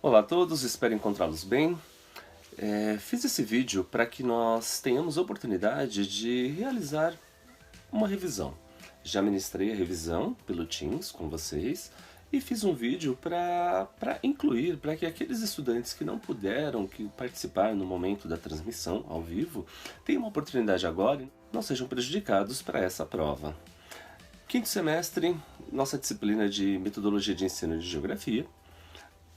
Olá a todos, espero encontrá-los bem. Fiz esse vídeo para que nós tenhamos a oportunidade de realizar uma revisão. Já ministrei a revisão pelo Teams com vocês e fiz um vídeo para incluir, para que aqueles estudantes que não puderam participar no momento da transmissão ao vivo tenham uma oportunidade agora e não sejam prejudicados para essa prova. Quinto semestre, nossa disciplina de Metodologia de Ensino de Geografia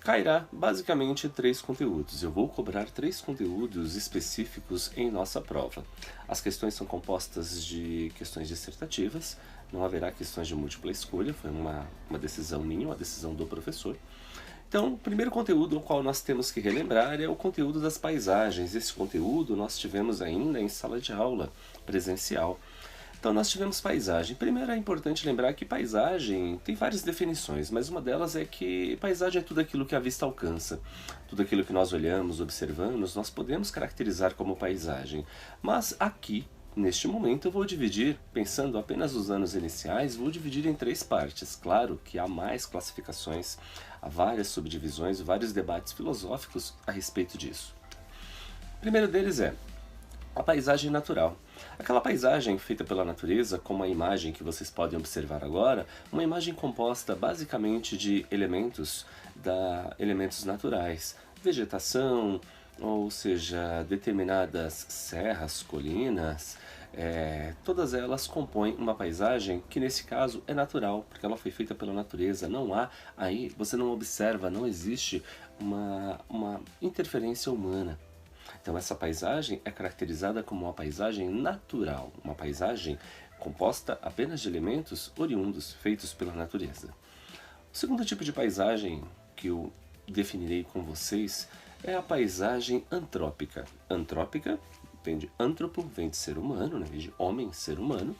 cairá basicamente 3 conteúdos. Eu vou cobrar 3 conteúdos específicos em nossa prova. As questões são compostas de questões dissertativas, não haverá questões de múltipla escolha, foi uma decisão minha, uma decisão do professor. Então, o primeiro conteúdo ao qual nós temos que relembrar é o conteúdo das paisagens. Esse conteúdo nós tivemos ainda em sala de aula presencial. Então nós tivemos paisagem. Primeiro é importante lembrar que paisagem tem várias definições, mas uma delas é que paisagem é tudo aquilo que a vista alcança. Tudo aquilo que nós olhamos, observamos, nós podemos caracterizar como paisagem. Mas aqui, neste momento, eu vou dividir, pensando apenas nos anos iniciais, vou dividir em 3 partes. Claro que há mais classificações, há várias subdivisões, vários debates filosóficos a respeito disso. O primeiro deles é a paisagem natural. Aquela paisagem feita pela natureza, como a imagem que vocês podem observar agora, uma imagem composta basicamente de elementos naturais, vegetação, ou seja, determinadas serras, colinas, todas elas compõem uma paisagem que nesse caso é natural, porque ela foi feita pela natureza, não há aí, você não observa, não existe uma interferência humana. Então essa paisagem é caracterizada como uma paisagem natural, uma paisagem composta apenas de elementos oriundos, feitos pela natureza. O segundo tipo de paisagem que eu definirei com vocês é a paisagem antrópica. Antrópica vem de antropo, vem de ser humano, né? Vem de homem, ser humano,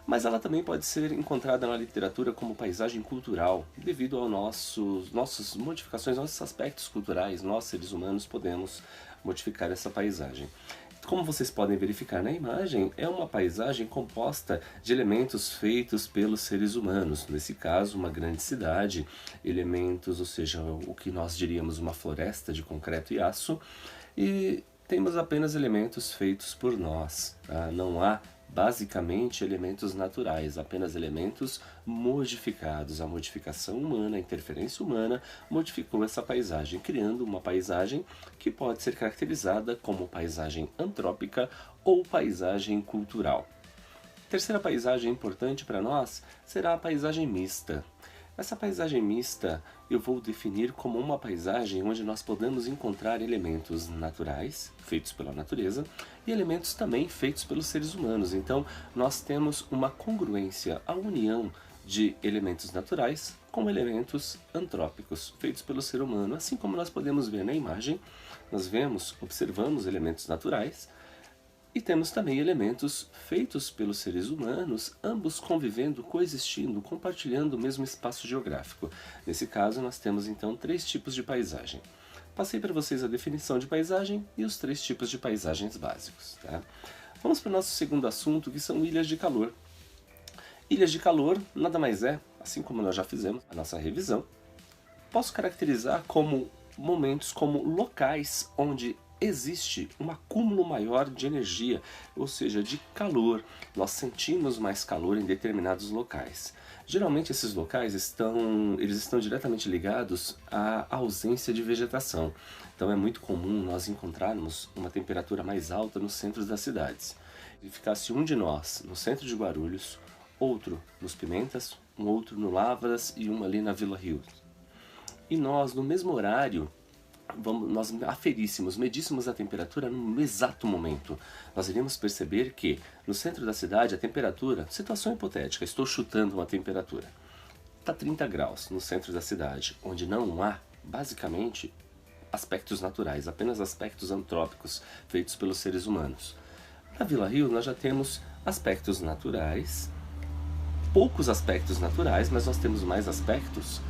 mas ela também pode ser encontrada na literatura como paisagem cultural, devido aos nossas modificações, nossos aspectos culturais, nós seres humanos podemos modificar essa paisagem. Como vocês podem verificar na imagem, é uma paisagem composta de elementos feitos pelos seres humanos, nesse caso uma grande cidade, elementos, ou seja, o que nós diríamos uma floresta de concreto e aço, e temos apenas elementos feitos por nós, tá? Não há basicamente elementos naturais, apenas elementos modificados. A modificação humana, a interferência humana modificou essa paisagem, criando uma paisagem que pode ser caracterizada como paisagem antrópica ou paisagem cultural. A terceira paisagem importante para nós será a paisagem mista. Essa paisagem mista eu vou definir como uma paisagem onde nós podemos encontrar elementos naturais, feitos pela natureza, e elementos também feitos pelos seres humanos. Então nós temos uma congruência, a união de elementos naturais com elementos antrópicos, feitos pelo ser humano. Assim como nós podemos ver na imagem, nós observamos elementos naturais, e temos também elementos feitos pelos seres humanos, ambos convivendo, coexistindo, compartilhando o mesmo espaço geográfico. Nesse caso, nós temos então 3 tipos de paisagem. Passei para vocês a definição de paisagem e os 3 tipos de paisagens básicos. Tá? Vamos para o nosso segundo assunto, que são ilhas de calor. Ilhas de calor nada mais é, assim como nós já fizemos a nossa revisão, posso caracterizar como momentos, como locais onde existe um acúmulo maior de energia, ou seja, de calor. Nós sentimos mais calor em determinados locais. Geralmente esses locais estão diretamente ligados à ausência de vegetação. Então é muito comum nós encontrarmos uma temperatura mais alta nos centros das cidades. Se ficasse um de nós no centro de Guarulhos, outro nos Pimentas, um outro no Lavras e um ali na Vila Rio. E nós, no mesmo horário, nós medíssemos a temperatura no exato momento. Nós iríamos perceber que no centro da cidade a temperatura, situação hipotética, estou chutando uma temperatura, está 30 graus no centro da cidade, onde não há basicamente aspectos naturais, apenas aspectos antrópicos feitos pelos seres humanos. Na Vila Rio nós já temos aspectos naturais, poucos aspectos naturais, mas nós temos mais aspectos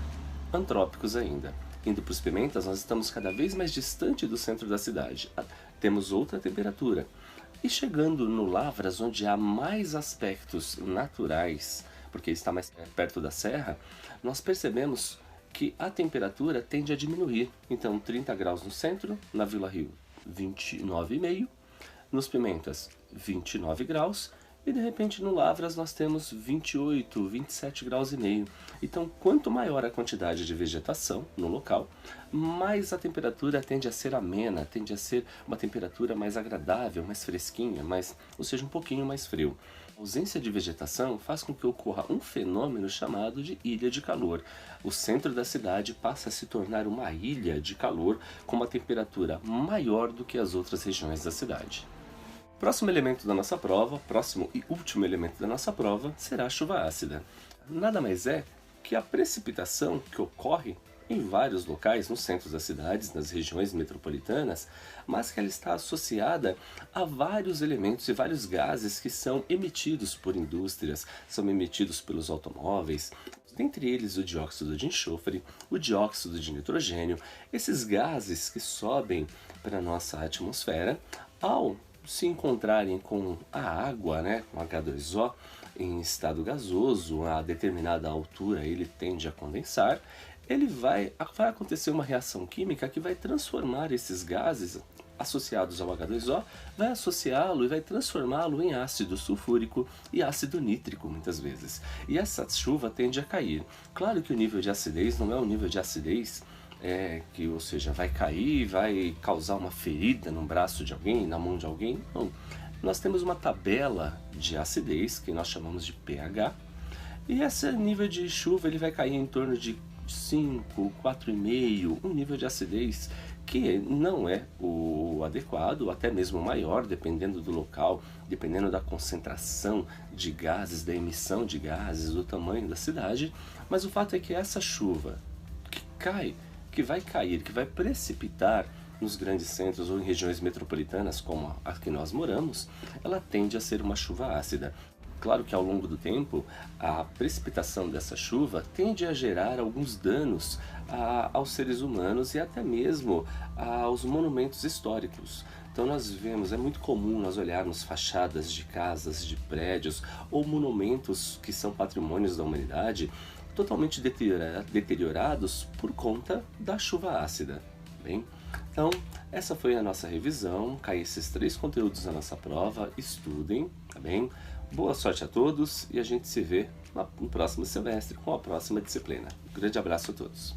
antrópicos ainda. Indo para os Pimentas, nós estamos cada vez mais distante do centro da cidade. Temos outra temperatura. E chegando no Lavras, onde há mais aspectos naturais, porque está mais perto da serra, nós percebemos que a temperatura tende a diminuir. Então 30 graus no centro, na Vila Rio 29,5, nos Pimentas 29 graus, e de repente no Lavras nós temos 28, 27 graus e meio. Então quanto maior a quantidade de vegetação no local, mais a temperatura tende a ser amena, tende a ser uma temperatura mais agradável, mais fresquinha, ou seja, um pouquinho mais frio. A ausência de vegetação faz com que ocorra um fenômeno chamado de ilha de calor. O centro da cidade passa a se tornar uma ilha de calor com uma temperatura maior do que as outras regiões da cidade. Próximo elemento da nossa prova, próximo e último elemento da nossa prova, será a chuva ácida. Nada mais é que a precipitação que ocorre em vários locais, nos centros das cidades, nas regiões metropolitanas, mas que ela está associada a vários elementos e vários gases que são emitidos por indústrias, são emitidos pelos automóveis, dentre eles o dióxido de enxofre, o dióxido de nitrogênio. Esses gases que sobem para a nossa atmosfera, ao se encontrarem com a água, com H2O, em estado gasoso, a determinada altura ele tende a condensar, vai acontecer uma reação química que vai transformar esses gases associados ao H2O, vai associá-lo e vai transformá-lo em ácido sulfúrico e ácido nítrico muitas vezes. E essa chuva tende a cair. Claro que o nível de acidez não é um nível de acidez ou seja, vai cair, vai causar uma ferida no braço de alguém, na mão de alguém. Não. Nós temos uma tabela de acidez, que nós chamamos de pH, e esse nível de chuva ele vai cair em torno de 5, 4,5, um nível de acidez que não é o adequado, até mesmo maior, dependendo do local, dependendo da concentração de gases, da emissão de gases, do tamanho da cidade. Mas o fato é que essa chuva que vai cair, que vai precipitar nos grandes centros ou em regiões metropolitanas como a que nós moramos, ela tende a ser uma chuva ácida. Claro que ao longo do tempo, a precipitação dessa chuva tende a gerar alguns danos aos seres humanos e até mesmo aos monumentos históricos. Então nós vemos, é muito comum nós olharmos fachadas de casas, de prédios ou monumentos que são patrimônios da humanidade totalmente deteriorados por conta da chuva ácida. Bem, então essa foi a nossa revisão, cai esses 3 conteúdos na nossa prova, estudem, tá bem? Boa sorte a todos e a gente se vê no próximo semestre com a próxima disciplina. Um grande abraço a todos.